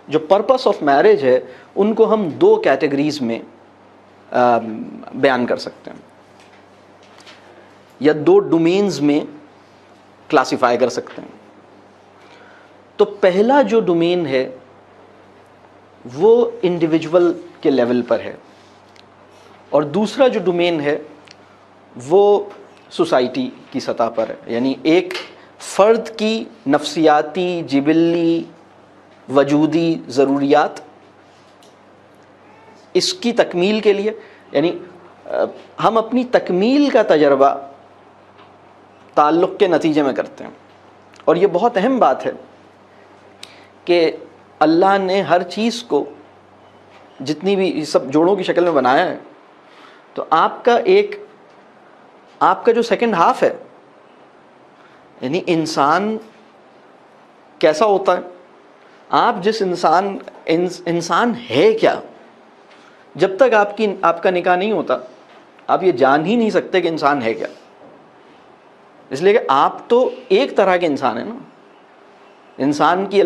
جو purpose of marriage ہے ان کو ہم دو کیٹیگریز میں بیان کر سکتے ہیں یا دو ڈومینز میں کلاسیفائی کر سکتے ہیں. تو پہلا جو ڈومین ہے وہ انڈیویجول کے لیول پر ہے, اور دوسرا جو ڈومین ہے وہ سوسائٹی کی سطح پر ہے. یعنی ایک فرد کی نفسیاتی, جبلی, وجودی ضروریات, اس کی تکمیل کے لیے, یعنی ہم اپنی تکمیل کا تجربہ تعلق کے نتیجے میں کرتے ہیں. اور یہ بہت اہم بات ہے کہ اللہ نے ہر چیز کو جتنی بھی سب جوڑوں کی شکل میں بنایا ہے, تو آپ کا جو سیکنڈ ہاف ہے, یعنی انسان کیسا ہوتا ہے, آپ جس انسان ہے کیا, جب تک آپ کا نکاح نہیں ہوتا آپ یہ جان ہی نہیں سکتے کہ انسان ہے کیا. اس لیے کہ آپ تو ایک طرح کے انسان ہیں نا. انسان کے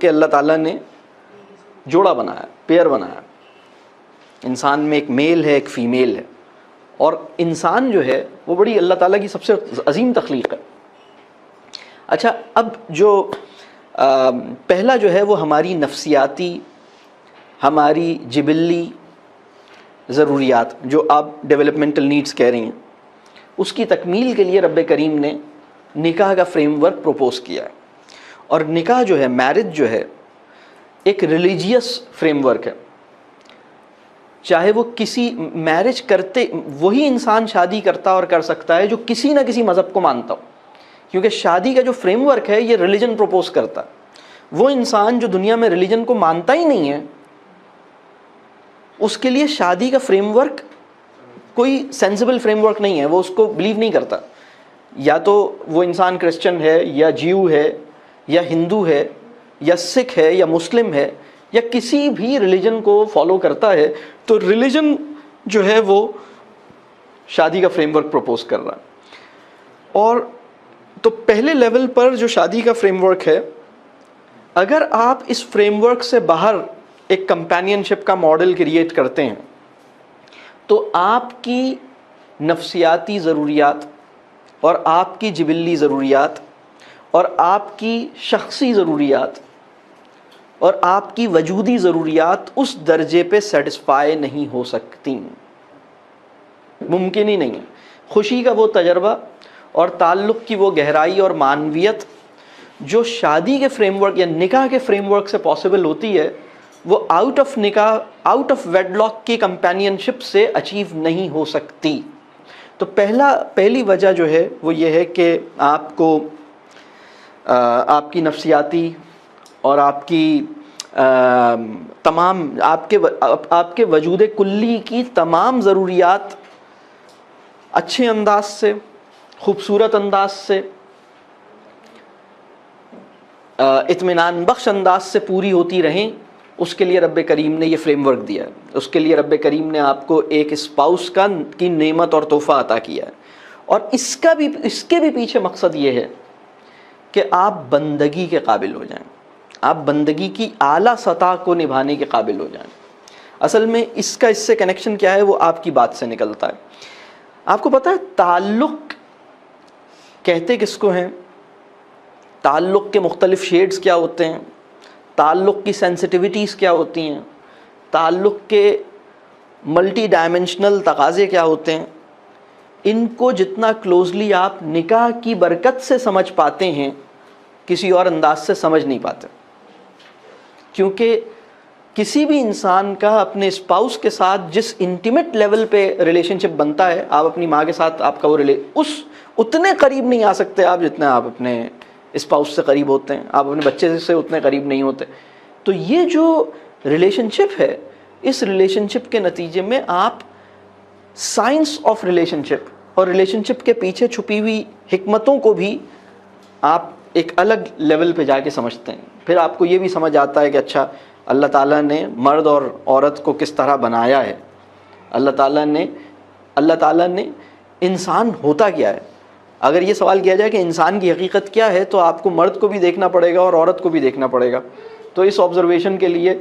اللہ تعالیٰ نے جوڑا بنایا, پیئر بنایا. انسان میں ایک میل ہے, ایک فیمیل ہے, اور انسان جو ہے وہ بڑی اللہ تعالیٰ کی سب سے عظیم تخلیق ہے. اچھا, اب جو پہلا جو ہے وہ ہماری نفسیاتی, ہماری جبلی ضروریات جو آپ ڈیولپمنٹل نیڈز کہہ رہی ہیں, اس کی تکمیل کے لیے رب کریم نے نکاح کا فریم ورک پروپوز کیا ہے. اور نکاح جو ہے, میرج جو ہے, ایک ریلیجیس فریم ورک ہے. چاہے وہ کسی میرج کرتے وہی انسان شادی کرتا اور کر سکتا ہے جو کسی نہ کسی مذہب کو مانتا ہو, کیونکہ شادی کا جو فریم ورک ہے یہ ریلیجن پروپوز کرتا ہے. وہ انسان جو دنیا میں ریلیجن کو مانتا ہی نہیں ہے, اس کے لیے شادی کا فریم ورک کوئی سینسیبل فریم ورک نہیں ہے, وہ اس کو بلیو نہیں کرتا. یا تو وہ انسان کرسچن ہے, یا جیو ہے, یا ہندو ہے, یا سکھ ہے, یا مسلم ہے, یا کسی بھی ریلیجن کو فالو کرتا ہے, تو ریلیجن جو ہے وہ شادی کا فریم ورک پروپوز کر رہا ہے. اور تو پہلے لیول پر جو شادی کا فریم ورک ہے, اگر آپ اس فریم ورک سے باہر ایک کمپینین شپ کا ماڈل کریٹ کرتے ہیں, تو آپ کی نفسیاتی ضروریات اور آپ کی جبلی ضروریات اور آپ کی شخصی ضروریات اور آپ کی وجودی ضروریات اس درجے پہ سیٹسفائی نہیں ہو سکتی, ممکن ہی نہیں ہے. خوشی کا وہ تجربہ اور تعلق کی وہ گہرائی اور معنویت جو شادی کے فریم ورک یا نکاح کے فریم ورک سے پاسبل ہوتی ہے, وہ آؤٹ آف نکاح, آؤٹ آف ویڈ لاک کی کمپینین شپ سے اچیو نہیں ہو سکتی. تو پہلی وجہ جو ہے وہ یہ ہے کہ آپ کو آپ کی نفسیاتی اور آپ کی تمام آپ کے وجود کلی کی تمام ضروریات اچھے انداز سے, خوبصورت انداز سے, اطمینان بخش انداز سے پوری ہوتی رہیں, اس کے لیے رب کریم نے یہ فریم ورک دیا ہے. اس کے لیے رب کریم نے آپ کو ایک اسپاؤس کی نعمت اور تحفہ عطا کیا ہے. اور اس کے بھی پیچھے مقصد یہ ہے کہ آپ بندگی کے قابل ہو جائیں, آپ بندگی کی اعلیٰ سطح کو نبھانے کے قابل ہو جائیں. اصل میں اس سے کنیکشن کیا ہے وہ آپ کی بات سے نکلتا ہے. آپ کو پتہ ہے تعلق کہتے کس کو ہیں, تعلق کے مختلف شیڈز کیا ہوتے ہیں, تعلق کی سینسٹیوٹیز کیا ہوتی ہیں, تعلق کے ملٹی ڈائمنشنل تقاضے کیا ہوتے ہیں, ان کو جتنا کلوزلی آپ نکاح کی برکت سے سمجھ پاتے ہیں کسی اور انداز سے سمجھ نہیں پاتے. کیونکہ کسی بھی انسان کا اپنے اسپاؤس کے ساتھ جس انٹیمیٹ لیول پہ ریلیشن شپ بنتا ہے, آپ اپنی ماں کے ساتھ آپ کا وہ اتنے قریب نہیں آ سکتے آپ جتنا آپ اپنے اسپاؤس سے قریب ہوتے ہیں, آپ اپنے بچے سے اتنے قریب نہیں ہوتے. تو یہ جو ریلیشن شپ ہے, اس ریلیشن شپ کے نتیجے میں آپ سائنس آف ریلیشن شپ اور ریلیشن شپ کے پیچھے چھپی ہوئی حکمتوں کو بھی آپ ایک الگ لیول پہ جا کے سمجھتے ہیں. پھر آپ کو یہ بھی سمجھ آتا ہے کہ اچھا اللہ تعالیٰ نے مرد اور عورت کو کس طرح بنایا ہے, اللہ تعالیٰ نے انسان ہوتا کیا ہے, اگر یہ سوال کیا جائے کہ انسان کی حقیقت کیا ہے، تو آپ کو مرد کو بھی دیکھنا پڑے گا اور عورت کو بھی دیکھنا پڑے گا. تو اس آبزرویشن کے لیے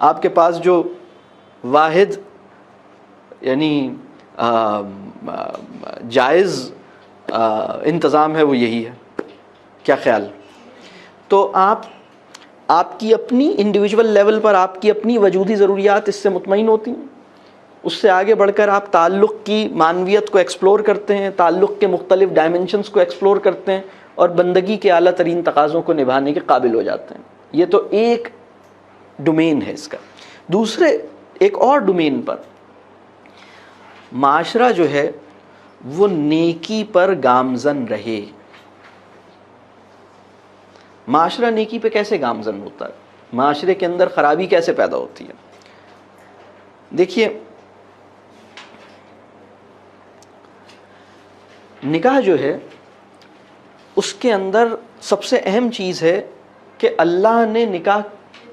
آپ کے پاس جو واحد یعنی جائز انتظام ہے وہ یہی ہے. کیا خیال؟ تو آپ کی اپنی انڈیویجول لیول پر آپ کی اپنی وجودی ضروریات اس سے مطمئن ہوتی ہیں. اس سے آگے بڑھ کر آپ تعلق کی معنویت کو ایکسپلور کرتے ہیں، تعلق کے مختلف ڈائمنشنز کو ایکسپلور کرتے ہیں، اور بندگی کے اعلیٰ ترین تقاضوں کو نبھانے کے قابل ہو جاتے ہیں. یہ تو ایک ڈومین ہے اس کا. دوسرے ایک اور ڈومین پر معاشرہ جو ہے وہ نیکی پر گامزن رہے. معاشرہ نیکی پہ کیسے گامزن ہوتا ہے؟ معاشرے کے اندر خرابی کیسے پیدا ہوتی ہے؟ دیکھیے، نکاح جو ہے اس کے اندر سب سے اہم چیز ہے کہ اللہ نے نکاح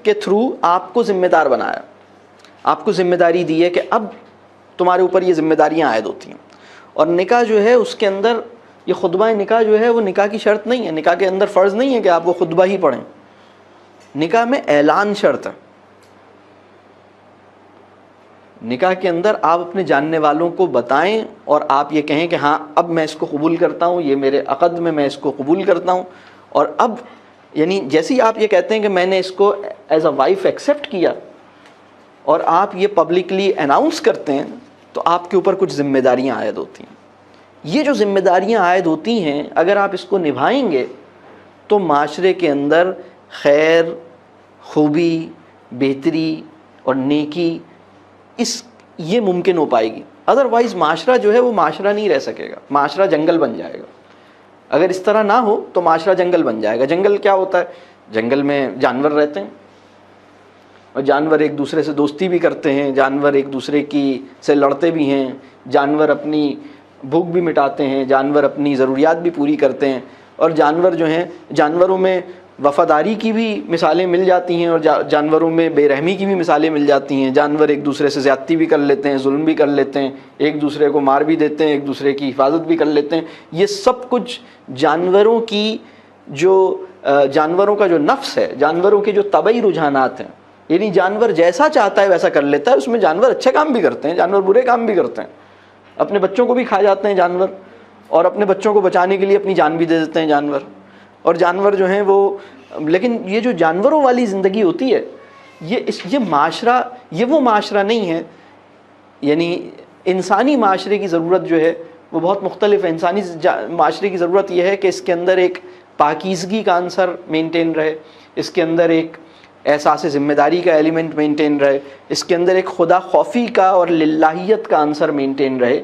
کے تھرو آپ کو ذمہ دار بنایا، آپ کو ذمہ داری دی ہے کہ اب تمہارے اوپر یہ ذمہ داریاں عائد ہوتی ہیں. اور نکاح جو ہے اس کے اندر یہ خطبہ نکاح جو ہے وہ نکاح کی شرط نہیں ہے. نکاح کے اندر فرض نہیں ہے کہ آپ وہ خطبہ ہی پڑھیں. نکاح میں اعلان شرط ہے. نکاح کے اندر آپ اپنے جاننے والوں کو بتائیں اور آپ یہ کہیں کہ ہاں اب میں اس کو قبول کرتا ہوں، یہ میرے عقد میں اس کو قبول کرتا ہوں. اور اب یعنی جیسے ہی آپ یہ کہتے ہیں کہ میں نے اس کو ایز اے وائف ایکسیپٹ کیا اور آپ یہ پبلکلی اناؤنس کرتے ہیں، تو آپ کے اوپر کچھ ذمہ داریاں عائد ہوتی ہیں. یہ جو ذمہ داریاں عائد ہوتی ہیں اگر آپ اس کو نبھائیں گے تو معاشرے کے اندر خیر، خوبی، بہتری اور نیکی یہ ممکن ہو پائے گی. ادروائز معاشرہ جو ہے وہ معاشرہ نہیں رہ سکے گا، معاشرہ جنگل بن جائے گا. اگر اس طرح نہ ہو تو معاشرہ جنگل بن جائے گا. جنگل کیا ہوتا ہے؟ جنگل میں جانور رہتے ہیں اور جانور ایک دوسرے سے دوستی بھی کرتے ہیں، جانور ایک دوسرے سے لڑتے بھی ہیں، جانور اپنی بھوک بھی مٹاتے ہیں، جانور اپنی ضروریات بھی پوری کرتے ہیں. اور جانور جو ہیں، جانوروں میں وفاداری کی بھی مثالیں مل جاتی ہیں اور جانوروں میں بے رحمی کی بھی مثالیں مل جاتی ہیں. جانور ایک دوسرے سے زیادتی بھی کر لیتے ہیں، ظلم بھی کر لیتے ہیں، ایک دوسرے کو مار بھی دیتے ہیں، ایک دوسرے کی حفاظت بھی کر لیتے ہیں. یہ سب کچھ جانوروں کا جو نفس ہے، جانوروں کے جو طبعی رجحانات ہیں، یعنی جانور جیسا چاہتا ہے ویسا کر لیتا ہے. اس میں جانور اچھے کام بھی کرتے ہیں، جانور برے کام بھی کرتے ہیں. اپنے بچوں کو بھی کھا جاتے ہیں جانور، اور اپنے بچوں کو بچانے کے لیے اپنی جان بھی دے دیتے ہیں جانور. اور جانور جو ہیں وہ، لیکن یہ جو جانوروں والی زندگی ہوتی ہے، یہ معاشرہ، یہ وہ معاشرہ نہیں ہے. یعنی انسانی معاشرے کی ضرورت جو ہے وہ بہت مختلف ہے. انسانی معاشرے کی ضرورت یہ ہے کہ اس کے اندر ایک پاکیزگی کا عنصر مینٹین رہے، اس کے اندر ایک احساس ذمہ داری کا ایلیمنٹ مینٹین رہے، اس کے اندر ایک خدا خوفی کا اور للہیت کا عنصر مینٹین رہے.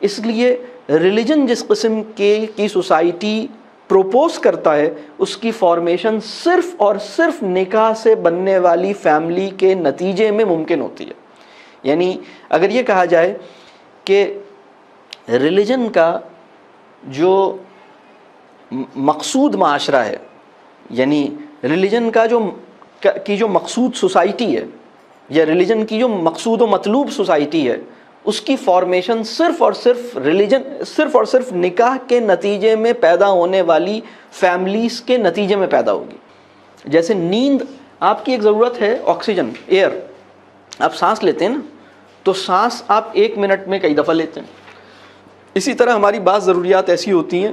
اس لیے ریلیجن جس قسم کی سوسائٹی پروپوز کرتا ہے اس کی فارمیشن صرف اور صرف نکاح سے بننے والی فیملی کے نتیجے میں ممکن ہوتی ہے. یعنی اگر یہ کہا جائے کہ ریلیجن کا جو مقصود معاشرہ ہے، یعنی ریلیجن کا جو مقصود سوسائٹی ہے، یا ریلیجن کی جو مقصود و مطلوب سوسائٹی ہے، اس کی فارمیشن صرف اور صرف نکاح کے نتیجے میں پیدا ہونے والی فیملیز کے نتیجے میں پیدا ہوگی. جیسے نیند آپ کی ایک ضرورت ہے، آکسیجن، ایئر. آپ سانس لیتے ہیں نا، تو سانس آپ 1 منٹ میں کئی دفعہ لیتے ہیں. اسی طرح ہماری بعض ضروریات ایسی ہوتی ہیں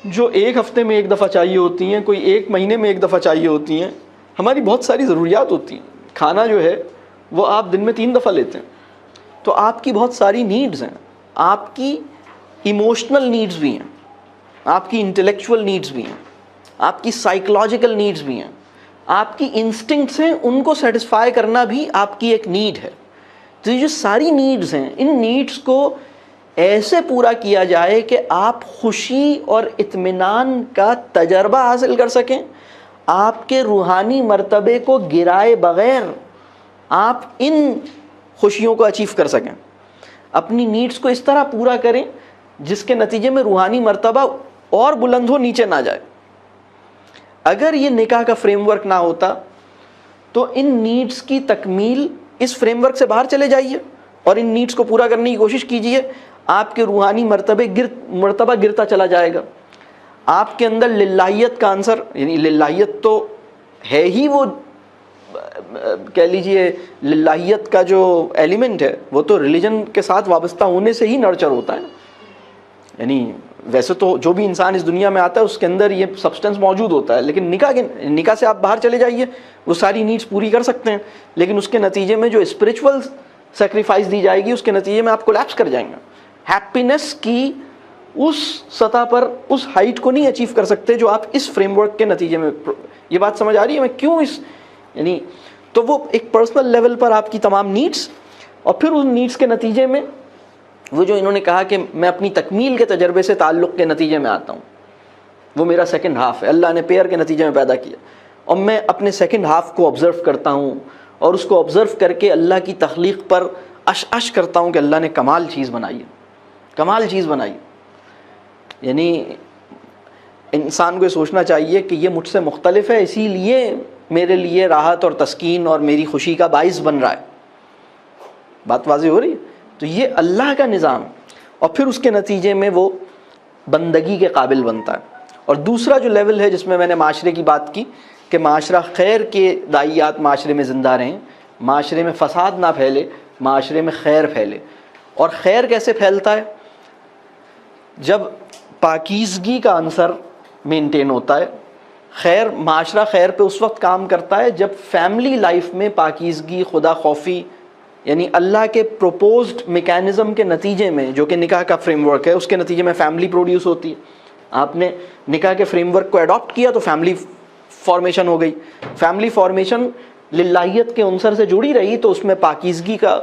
جو 1 ہفتے میں 1 دفعہ چاہیے ہوتی ہیں، کوئی 1 مہینے میں 1 دفعہ چاہیے ہوتی ہیں. ہماری بہت ساری ضروریات ہوتی ہیں. کھانا جو ہے وہ آپ دن میں 3 دفعہ لیتے ہیں. تو آپ کی بہت ساری نیڈز ہیں. آپ کی ایموشنل نیڈز بھی ہیں، آپ کی انٹلیکچول نیڈز بھی ہیں، آپ کی سائیکولوجیکل نیڈز بھی ہیں، آپ کی انسٹنکٹس ہیں، ان کو سیٹسفائی کرنا بھی آپ کی ایک نیڈ ہے. تو یہ جو ساری نیڈز ہیں، ان نیڈز کو ایسے پورا کیا جائے کہ آپ خوشی اور اطمینان کا تجربہ حاصل کر سکیں، آپ کے روحانی مرتبے کو گرائے بغیر آپ ان خوشیوں کو اچیو کر سکیں. اپنی نیڈز کو اس طرح پورا کریں جس کے نتیجے میں روحانی مرتبہ اور بلند ہو، نیچے نہ جائے. اگر یہ نکاح کا فریم ورک نہ ہوتا تو ان نیڈز کی تکمیل، اس فریم ورک سے باہر چلے جائیے اور ان نیڈز کو پورا کرنے کی کوشش کیجیے. آپ کے روحانی مرتبہ گرتا چلا جائے گا. آپ کے اندر للہیت کا عنصر، یعنی للہیت تو ہے ہی، وہ کہہ لیجئے للہیت کا جو ایلیمنٹ ہے وہ تو ریلیجن کے ساتھ وابستہ ہونے سے ہی نرچر ہوتا ہے. یعنی ویسے تو جو بھی انسان اس دنیا میں آتا ہے اس کے اندر یہ سبسٹنس موجود ہوتا ہے، لیکن نکاح سے آپ باہر چلے جائیے، وہ ساری نیڈس پوری کر سکتے ہیں، لیکن اس کے نتیجے میں جو اسپرچول سیکریفائس دی جائے گی اس کے نتیجے میں آپ کولیپس کر جائیں گے. ہیپینس کی اس سطح پر اس ہائٹ کو نہیں اچیو کر سکتے جو آپ اس فریم ورک کے نتیجے میں. یہ بات سمجھ آ رہی ہے میں کیوں یعنی تو وہ ایک پرسنل لیول پر آپ کی تمام نیڈس، اور پھر ان نیڈس کے نتیجے میں وہ جو انہوں نے کہا کہ میں اپنی تکمیل کے تجربے سے تعلق کے نتیجے میں آتا ہوں، وہ میرا سیکنڈ ہاف ہے، اللہ نے پیئر کے نتیجے میں پیدا کیا، اور میں اپنے سیکنڈ ہاف کو آبزرو کرتا ہوں اور اس کو آبزرو کر کے اللہ کی تخلیق پر اش کرتا ہوں کہ اللہ نے کمال چیز بنائی ہے، کمال چیز بنائی. یعنی انسان کو یہ سوچنا چاہیے کہ یہ مجھ سے مختلف ہے، اسی لیے میرے لیے راحت اور تسکین اور میری خوشی کا باعث بن رہا ہے. بات واضح ہو رہی ہے؟ تو یہ اللہ کا نظام، اور پھر اس کے نتیجے میں وہ بندگی کے قابل بنتا ہے. اور دوسرا جو لیول ہے جس میں میں نے معاشرے کی بات کی کہ معاشرہ خیر کے داعیات معاشرے میں زندہ رہیں، معاشرے میں فساد نہ پھیلے، معاشرے میں خیر پھیلے. اور خیر کیسے پھیلتا ہے؟ جب پاکیزگی کا عنصر مینٹین ہوتا ہے. خیر، معاشرہ خیر پہ اس وقت کام کرتا ہے جب فیملی لائف میں پاکیزگی، خدا خوفی، یعنی اللہ کے پروپوزڈ میکینزم کے نتیجے میں، جو کہ نکاح کا فریم ورک ہے، اس کے نتیجے میں فیملی پروڈیوس ہوتی ہے. آپ نے نکاح کے فریم ورک کو اڈاپٹ کیا تو فیملی فارمیشن ہو گئی. فیملی فارمیشن للہیت کے عنصر سے جڑی رہی تو اس میں پاکیزگی کا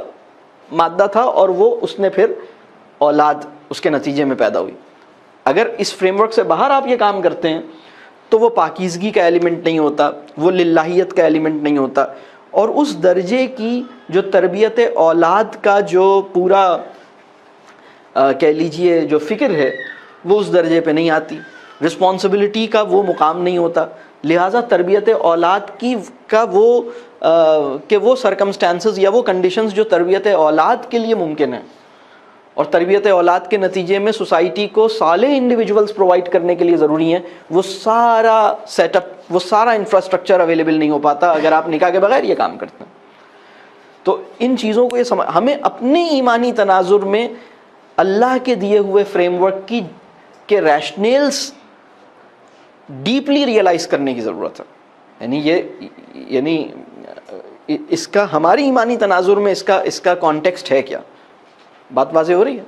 مادہ تھا، اور وہ اس نے پھر اولاد اس کے نتیجے میں پیدا ہوئی. اگر اس فریم ورک سے باہر آپ یہ کام کرتے ہیں تو وہ پاکیزگی کا ایلیمنٹ نہیں ہوتا، وہ للہیت کا ایلیمنٹ نہیں ہوتا، اور اس درجے کی جو تربیت اولاد کا جو پورا کہہ لیجئے جو فکر ہے وہ اس درجے پہ نہیں آتی، رسپانسبلٹی کا وہ مقام نہیں ہوتا. لہٰذا تربیت اولاد کا وہ کہ وہ سرکمسٹانسز یا وہ کنڈیشنز جو تربیت اولاد کے لیے ممکن ہیں، اور تربیت اولاد کے نتیجے میں سوسائٹی کو صالح انڈیویجولز پرووائڈ کرنے کے لیے ضروری ہیں، وہ سارا سیٹ اپ، وہ سارا انفراسٹرکچر اویلیبل نہیں ہو پاتا اگر آپ نکاح کے بغیر یہ کام کرتے ہیں. تو ان چیزوں کو ہمیں اپنے ایمانی تناظر میں اللہ کے دیے ہوئے فریم ورک کے ریشنلز ڈیپلی ریئلائز کرنے کی ضرورت ہے. یعنی اس کا ہماری ایمانی تناظر میں اس کا کانٹیکسٹ ہے کیا؟ بات واضح ہو رہی ہے؟